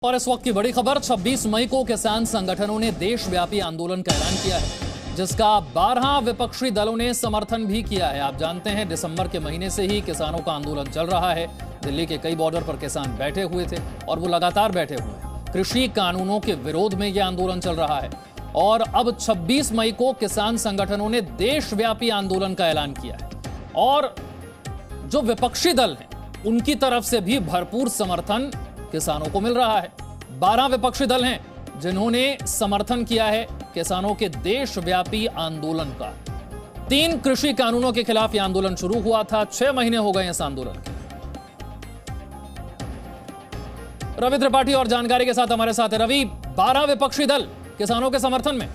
और इस वक्त की बड़ी खबर, 26 मई को किसान संगठनों ने देशव्यापी आंदोलन का ऐलान किया है, जिसका 12 विपक्षी दलों ने समर्थन भी किया है। आप जानते हैं दिसंबर के महीने से ही किसानों का आंदोलन चल रहा है। दिल्ली के कई बॉर्डर पर किसान बैठे हुए थे और वो लगातार बैठे हुए हैं। कृषि कानूनों के विरोध में यह आंदोलन चल रहा है और अब 26 मई को किसान संगठनों ने देशव्यापी आंदोलन का ऐलान किया है और जो विपक्षी दल हैं उनकी तरफ से भी भरपूर समर्थन किसानों को मिल रहा है। 12 विपक्षी दल हैं जिन्होंने समर्थन किया है किसानों के देशव्यापी आंदोलन का। 3 कृषि कानूनों के खिलाफ यह आंदोलन शुरू हुआ था। 6 महीने हो गए इस आंदोलन के। रवि त्रिपाठी और जानकारी के साथ हमारे साथ है। रवि, 12 विपक्षी दल किसानों के समर्थन में।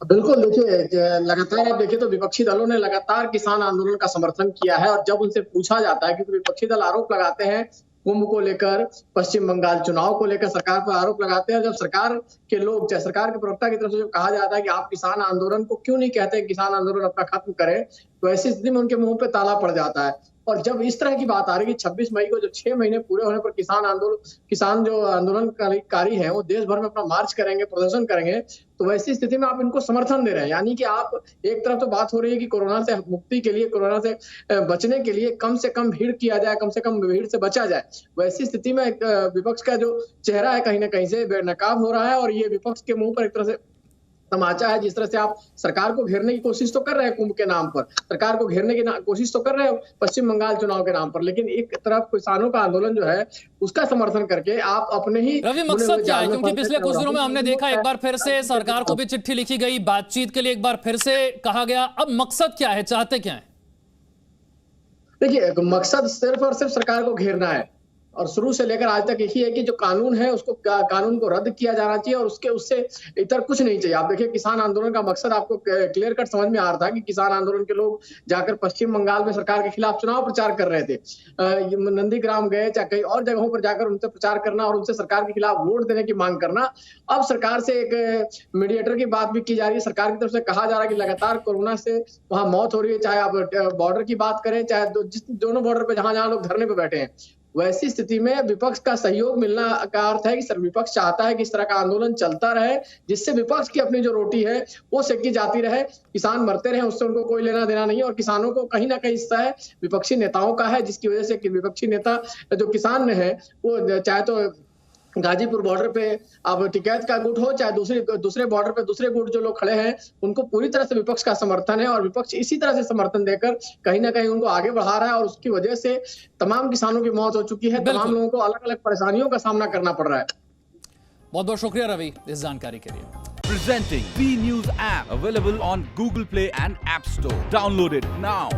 बिल्कुल, देखिए लगातार आप देखिए तो विपक्षी दलों ने लगातार किसान आंदोलन का समर्थन किया है और जब उनसे पूछा जाता है, क्योंकि विपक्षी दल आरोप लगाते हैं कुंभ को लेकर, पश्चिम बंगाल चुनाव को लेकर सरकार पर आरोप लगाते हैं। जब सरकार के लोग, चाहे सरकार के प्रवक्ता की तरफ से जब कहा जाता है कि आप किसान आंदोलन को क्यों नहीं कहते किसान आंदोलन अपना खत्म करें, तो ऐसी स्थिति में उनके मुंह पे ताला पड़ जाता है। और जब इस तरह की बात आ रही है कि 26 मई को जब 6 महीने पूरे होने पर किसान जो आंदोलनकारी हैं वो देश भर में अपना मार्च करेंगे, प्रदर्शन करेंगे, तो वैसी स्थिति में आप इनको समर्थन दे रहे हैं। यानी कि आप एक तरफ तो बात हो रही है कि कोरोना से मुक्ति के लिए, कोरोना से बचने के लिए कम से कम भीड़ किया जाए, कम से कम भीड़ से बचा जाए। वैसी स्थिति में विपक्ष का जो चेहरा है कहीं ना कहीं से बेनकाब हो रहा है और ये विपक्ष के मुंह पर एक तरह से तमाचा है। जिस तरह से आप सरकार को घेरने की कोशिश तो कर रहे हैं कुंभ के नाम पर, सरकार को घेरने की कोशिश तो कर रहे हैं पश्चिम बंगाल चुनाव के नाम पर, लेकिन एक तरफ किसानों का आंदोलन जो है उसका समर्थन करके आप अपने ही रवि, मकसद क्या है? क्योंकि पिछले कुछ दिनों में हमने देखा एक बार फिर से सरकार को भी चिट्ठी लिखी गई, बातचीत के लिए एक बार फिर से कहा गया। अब मकसद क्या है, चाहते क्या है? देखिए, मकसद सिर्फ और सिर्फ सरकार को घेरना है और शुरू से लेकर आज तक यही है कि जो कानून है उसको कानून को रद्द किया जाना चाहिए और उससे इतर कुछ नहीं चाहिए। आप देखिए, किसान आंदोलन का मकसद आपको क्लियर कट समझ में आ रहा था कि किसान आंदोलन के लोग जाकर पश्चिम बंगाल में सरकार के खिलाफ चुनाव प्रचार कर रहे थे। नंदीग्राम गए, चाहे कई और जगहों पर जाकर उनसे प्रचार करना और उनसे सरकार के खिलाफ वोट देने की मांग करना। अब सरकार से एक मीडिएटर की बात भी की जा रही है। सरकार की तरफ से कहा जा रहा है कि लगातार कोरोना से वहां मौत हो रही है, चाहे आप बॉर्डर की बात करें, चाहे दोनों बॉर्डर पर जहां लोग धरने पर बैठे हैं। वैसी स्थिति में विपक्ष का सहयोग मिलना का अर्थ है कि सर विपक्ष चाहता है कि इस तरह का आंदोलन चलता रहे, जिससे विपक्ष की अपनी जो रोटी है वो सेकी जाती रहे, किसान मरते रहे, उससे उनको कोई लेना देना नहीं। और किसानों को कहीं ना कहीं हिस्सा है विपक्षी नेताओं का है, जिसकी वजह से विपक्षी नेता जो किसान है वो चाहे तो गाजीपुर बॉर्डर पे अब टिकैत का गुट हो, चाहे दूसरे बॉर्डर पे दूसरे गुट जो लोग खड़े हैं, उनको पूरी तरह से विपक्ष का समर्थन है और विपक्ष इसी तरह से समर्थन देकर कहीं ना कहीं उनको आगे बढ़ा रहा है और उसकी वजह से तमाम किसानों की मौत हो चुकी है, तमाम लोगों को अलग अलग परेशानियों का सामना करना पड़ रहा है। बहुत बहुत शुक्रिया रवि इस जानकारी के लिए। Presenting B News app available on Google Play and App Store. Download it now.